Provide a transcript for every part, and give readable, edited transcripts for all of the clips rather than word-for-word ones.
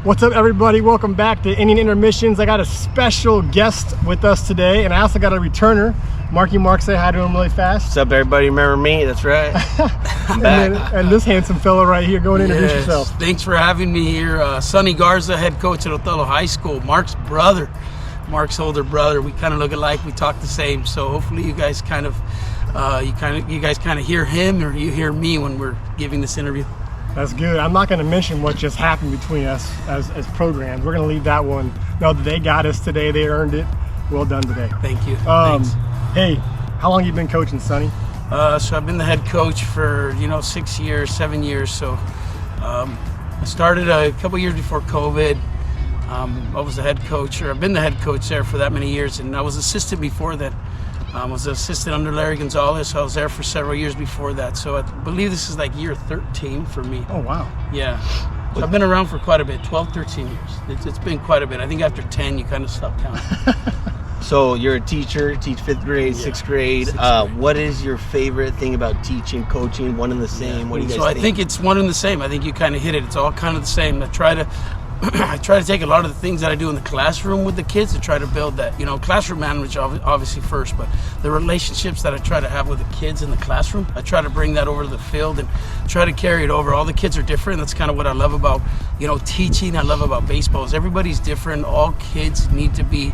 What's up, everybody? Welcome back to Indian Intermissions. I got a special guest with us today, and I also got a returner. Marc, say hi to him really fast. What's up, everybody? Remember me? That's right. I'm back. And this handsome fellow right here, go and introduce yourself. Thanks for having me here. Sonny Garza, head coach at Othello High School. Marc's brother, Marc's older brother. We kind of look alike. We talk the same. So hopefully you guys kind of hear him or you hear me when we're giving this interview. That's good. I'm not going to mention what just happened between us as programs. We're going to leave that one. No, they got us today. They earned it. Well done today. Thank you. Thanks. Hey, how long have you been coaching, Sonny? So I've been the head coach for 6 years, 7 years. So I started a couple years before COVID. I was the head coach, or I've been the head coach there for that many years, and I was assistant before that. I was an assistant under Larry Gonzalez, so I was there for several years before that. So I believe this is like year 13 for me. Oh, wow. Yeah. So I've been around for quite a bit, 12, 13 years. It's been quite a bit. I think after 10, you kind of stop counting. So you're a teacher, teach 5th grade, 6th grade. What is your favorite thing about teaching, coaching, one and the same? What do you guys think? I think it's one and the same. I think you kind of hit it. It's all kind of the same. I try to take a lot of the things that I do in the classroom with the kids to try to build that, classroom management obviously first, but the relationships that I try to have with the kids in the classroom, I try to bring that over to the field and try to carry it over. All the kids are different. That's kind of what I love about, teaching. I love about baseball is everybody's different. All kids need to be,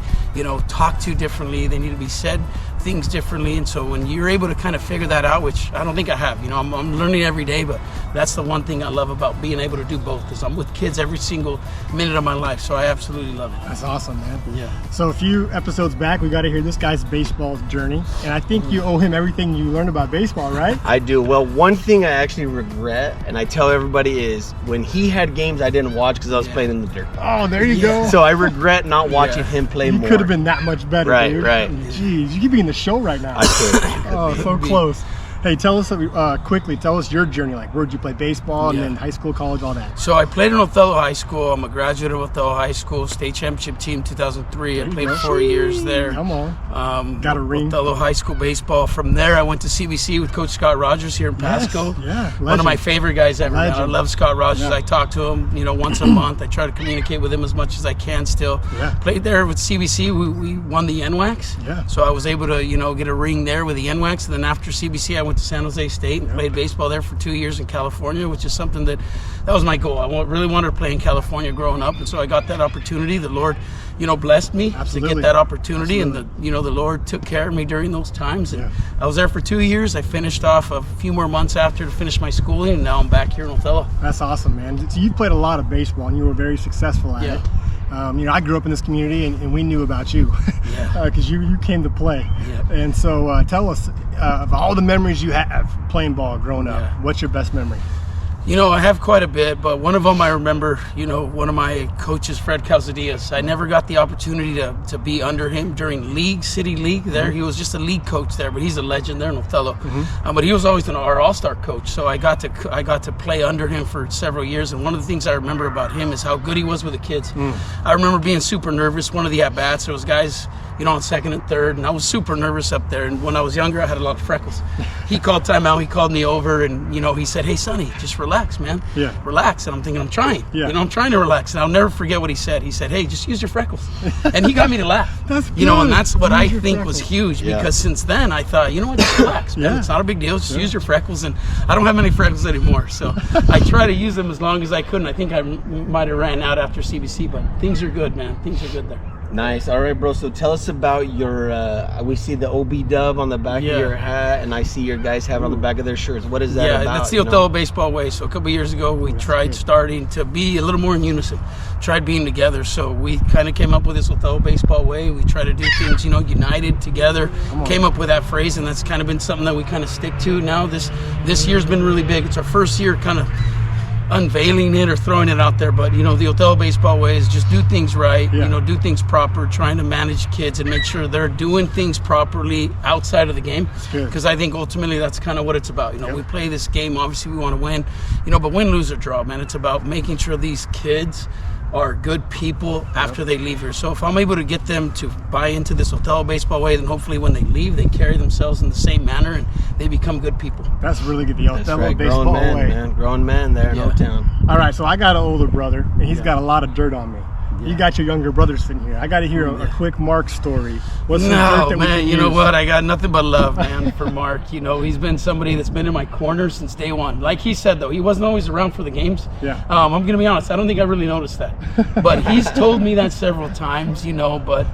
talked to differently. They need to be said things differently, and so when you're able to kind of figure that out, which I don't think I have, I'm learning every day, but that's the one thing I love about being able to do both, because I'm with kids every single minute of my life, so I absolutely love it. That's awesome, man. Yeah. So a few episodes back, we got to hear this guy's baseball journey, and I think you owe him everything you learned about baseball, right? I do. Well, one thing I actually regret, and I tell everybody, is when he had games I didn't watch because I was playing in the dirt. Oh, there you go. So I regret not watching him play more. You could have been that much better, dude. Right. Jeez, you could be in the show right now. I could. Oh, so close. Hey, tell us quickly. Tell us your journey. Like, where'd you play baseball, and then high school, college, all that? So I played in Othello High School. I'm a graduate of Othello High School, state championship team 2003. I played 4 years there. Come on. Got a ring. Othello High School baseball. From there, I went to CBC with Coach Scott Rogers here in Pasco. Yeah, one of my favorite guys ever. I love Scott Rogers. Yeah. I talk to him, once a month. I try to communicate with him as much as I can still. Yeah. Played there with CBC. We won the NWACC. Yeah. So I was able to, get a ring there with the NWACC. And then after CBC, I went to San Jose State and played baseball there for 2 years in California, which is something that was my goal. I really wanted to play in California growing up, and so I got that opportunity. The Lord, blessed me to get that opportunity, and the Lord took care of me during those times. And I was there for 2 years. I finished off a few more months after to finish my schooling, and now I'm back here in Othello. That's awesome, man. So you played a lot of baseball, and you were very successful at it. I grew up in this community, and we knew about you because you came to play. And so tell us, of all the memories you have playing ball growing up, what's your best memory? I have quite a bit, but one of them I remember, one of my coaches, Fred Calzadillas. I never got the opportunity to be under him during City League there. He was just a league coach there, but he's a legend there in Othello. But he was always our all-star coach, so I got to play under him for several years, and one of the things I remember about him is how good he was with the kids. I remember being super nervous. One of the at-bats, there was guys, on second and third, and I was super nervous up there, and when I was younger, I had a lot of freckles. He called timeout, he called me over, and, he said, "Hey, Sonny, just relax, man. Relax." And I'm thinking, I'm trying. I'm trying to relax. And I'll never forget what he said. He said, "Hey, just use your freckles." And he got me to laugh. That's good. And that's what I think was huge, because since then I thought, just relax, man. It's not a big deal. Just use your freckles. And I don't have many freckles anymore. So I try to use them as long as I could. And I think I might have ran out after CBC, but things are good, man. Things are good there. Nice. All right, bro. So tell us about your, we see the OB dub on the back of your hat, and I see your guys have it on the back of their shirts. What is that about? Yeah, that's the Othello Baseball Way. So a couple years ago, we tried starting to be a little more in unison, tried being together. So we kind of came up with this Othello Baseball Way. We try to do things, united together, came up with that phrase, and that's kind of been something that we kind of stick to now. This year's been really big. It's our first year kind of unveiling it or throwing it out there, but the Othello Baseball Way is just do things right, do things proper, trying to manage kids and make sure they're doing things properly outside of the game, because I think ultimately that's kind of what it's about. We play this game, obviously we want to win, but win, lose, or draw, man, it's about making sure these kids are good people after they leave here. So if I'm able to get them to buy into this Othello Baseball Way, then hopefully when they leave, they carry themselves in the same manner and they become good people. That's really good. The Othello Baseball Grown men, Way. Man. Grown men there in O-Town. All right, so I got an older brother, and he's got a lot of dirt on me. You got your younger brother sitting here. I got to hear a quick Marc story. What's some dirt that we can you know use? what? I got nothing but love, man, for Marc. You know, he's been somebody that's been in my corner since day one. Like he said, though, he wasn't always around for the games. Yeah. I'm going to be honest. I don't think I really noticed that. But he's told me that several times, you know. But,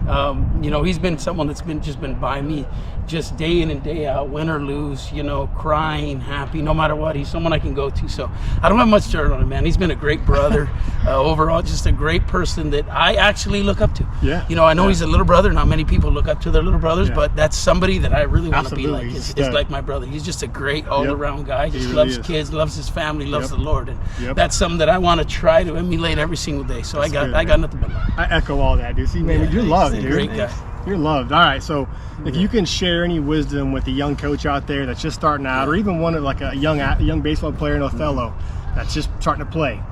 you know, he's been someone that's been by me just day in and day out, win or lose, you know, crying, happy, no matter what. He's someone I can go to. So I don't have much dirt on him, man. He's been a great brother. Overall, just a great person that I actually look up to. Yeah. You know, I know he's a little brother. Not many people look up to their little brothers, but that's somebody that I really want to be like. Is like my brother. He's just a great all-around guy. Just really loves kids, loves his family, loves the Lord, and that's something that I want to try to emulate every single day. So I got nothing but love. I echo all that, dude. See, man, you're loved, dude. Great guy. You're loved. All right, so if you can share any wisdom with a young coach out there that's just starting out, or even one of like a young baseball player in Othello that's just starting to play,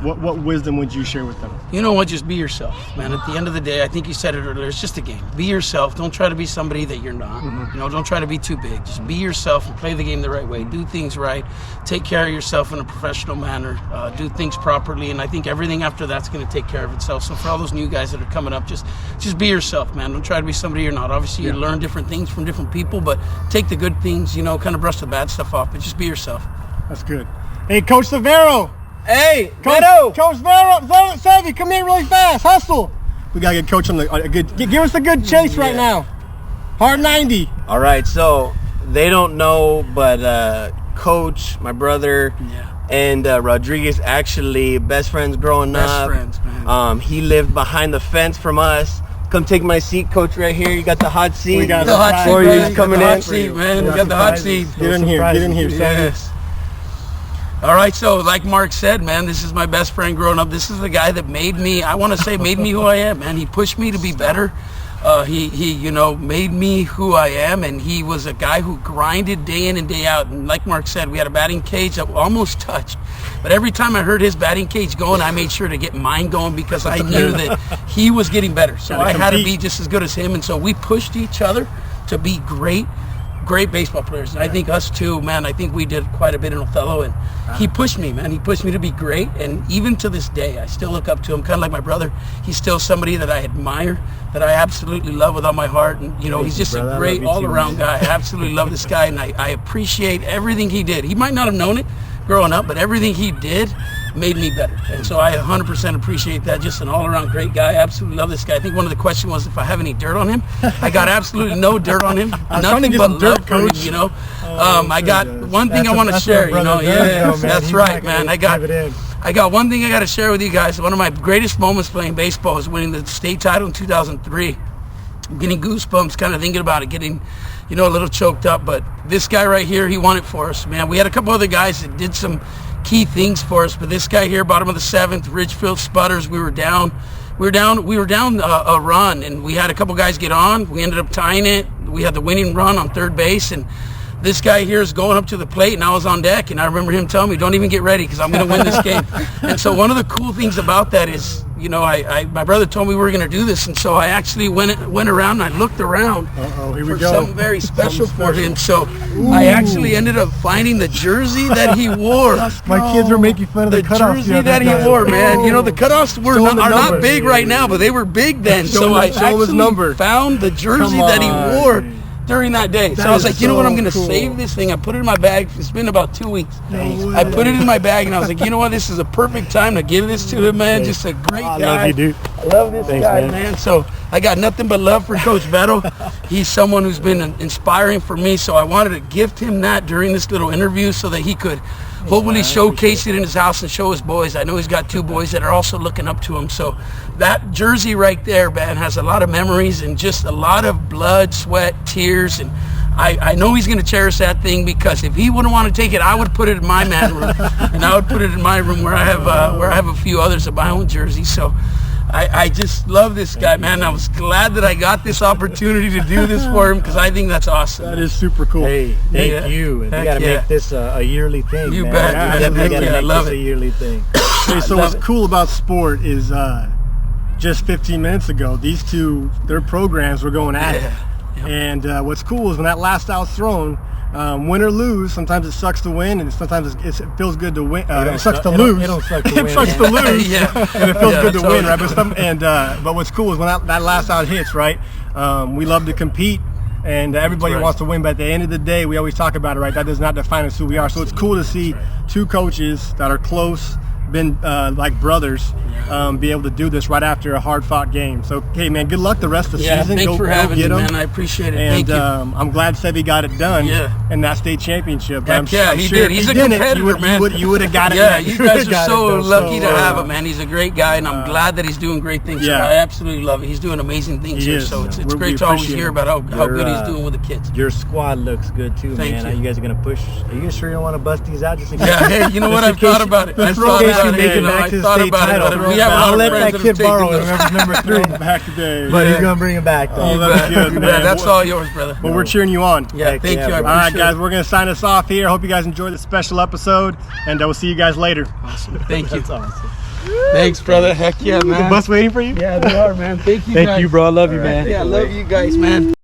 what wisdom would you share with them? You know what? Just be yourself, man. At the end of the day, I think you said it earlier, it's just a game. Be yourself. Don't try to be somebody that you're not. You know, don't try to be too big. Just be yourself and play the game the right way. Do things right. Take care of yourself in a professional manner. Do things properly, and I think everything after that's going to take care of itself. So for all those new guys that are coming up, just be yourself, man. Don't try to be somebody you're not. Obviously, you learn different things from different people, but take the good things, you know, kind of brush the bad stuff off, but just be yourself. That's good. Hey, Coach Severo. Hey, Coach Severo, Sevy, come here really fast. Hustle. We got to get Coach on a good, give us a good chase right now. Hard 90. All right, so they don't know, but Coach, my brother, and Rodriguez actually best friends growing up. Best friends, man. He lived behind the fence from us. Come take my seat, Coach, right here. You got the hot seat. We got the hot seat, man. Coming in. Hot seat, man. We got the hot seat. Get in here, Sevy. Yes. All right, so like Marc said, man, this is my best friend growing up. This is the guy that made me, I want to say, made me who I am, man. He pushed me to be better. He you know, made me who I am, and he was a guy who grinded day in and day out. And like Marc said, we had a batting cage that almost touched. But every time I heard his batting cage going, I made sure to get mine going because I knew that he was getting better. So I had to be just as good as him. And so we pushed each other to be great baseball players. And I think us too, man, I think we did quite a bit in Othello, and he pushed me, man. He pushed me to be great, and even to this day, I still look up to him, kind of like my brother. He's still somebody that I admire, that I absolutely love with all my heart, and you know, he's just a great all-around guy. I absolutely love this guy, and I appreciate everything he did. He might not have known it growing up, but everything he did made me better. And so I 100% appreciate that. Just an all-around great guy. Absolutely love this guy. I think one of the questions was if I have any dirt on him. I got absolutely no dirt on him. Nothing but love for him, you know. I got one thing I want to share, you know. Yeah, that's right, man. I got one thing I got to share with you guys. One of my greatest moments playing baseball was winning the state title in 2003. I'm getting goosebumps kind of thinking about it, getting, you know, a little choked up. But this guy right here, he won it for us, man. We had a couple other guys that did some key things for us, but this guy here, bottom of the 7th, Ridgefield Sputters, we were down a run, and we had a couple guys get on. We ended up tying it. We had the winning run on third base, and this guy here is going up to the plate, and I was on deck, and I remember him telling me, don't even get ready because I'm going to win this game. And so one of the cool things about that is, you know, my brother told me we were going to do this, and so I actually went around and I looked around for something very special for him. So I actually ended up finding the jersey that he wore. My kids were making fun of the cutoffs. Jersey that he wore, man. You know, the cutoffs are not big right now, but they were big then. So I actually found the jersey that he wore during that day. So I was like, you know what, I'm going to save this thing. I put it in my bag. It's been about 2 weeks. I put it in my bag, and I was like, you know what, this is a perfect time to give this to him, man. Just a great guy. I love you, dude. I love this guy, man. So I got nothing but love for Coach Severo. He's someone who's been inspiring for me, so I wanted to gift him that during this little interview so that he could hopefully showcase it in his house and show his boys. I know he's got 2 boys that are also looking up to him. So that jersey right there, man, has a lot of memories and just a lot of blood, sweat, tears. And I know he's going to cherish that thing, because if he wouldn't want to take it, I would put it in my man room. And I would put it in my room where I have a few others of my own jerseys. So I just love this guy, man. I was glad that I got this opportunity to do this for him, because I think that's awesome. That is super cool. Hey, thank you. And we got to make this a yearly thing. You man. bet. We got to make this a yearly thing. Hey, so what's cool about sport is just 15 minutes ago, these two, their programs were going at it. And what's cool is when that last out's thrown, win or lose, sometimes it sucks to win, and sometimes it feels good to win. It sucks to it lose. It don't suck to win. It sucks to lose. Yeah. And it feels Yeah, good to that's win, always right? But what's cool is when that last out hits, right? We love to compete. And everybody right. wants to win, but at the end of the day, we always talk about it, right? That does not define us who we are. So it's cool to see two coaches that are close, been like brothers, be able to do this right after a hard-fought game. So, hey, man, good luck the rest of the season. Thanks for having me, get 'em. man. I appreciate it. And Thank you. I'm glad Sevy got it done in that state championship. Heck yeah, he did. He's a competitor, man. You would have got it. Yeah, you guys are so lucky to have so, him, man. He's a great guy, and I'm glad that he's doing great things. Yeah. I absolutely love it. He's doing amazing things He here, is. so it's We great to always appreciate hear it. about how good he's doing with the kids. Your squad looks good too, Thank man. you. You guys are gonna push. Are you sure you don't want to bust these out just in case? Yeah, hey, you know what? I've thought about it. I thought about it. Make it back I to the thought state about it. title. But we have a lot I'll of let friends that that kid have taken borrow it. those. Remember number 3. back today. But he's gonna bring him back though. Oh, that's good, man. Yeah, that's all yours, brother. Well, we're cheering you on. Yeah, Heck thank yeah, you. I bro. All right, appreciate guys, it. we're going to sign us off here. Hope you guys enjoyed the special episode, and we'll see you guys later. Awesome. Thank you. That's awesome. Thanks, brother. Heck yeah, The man. bus waiting for you? Yeah, they are, man. Thank you, guys. Thank you, bro. I love you, man. Yeah, I love you guys, man.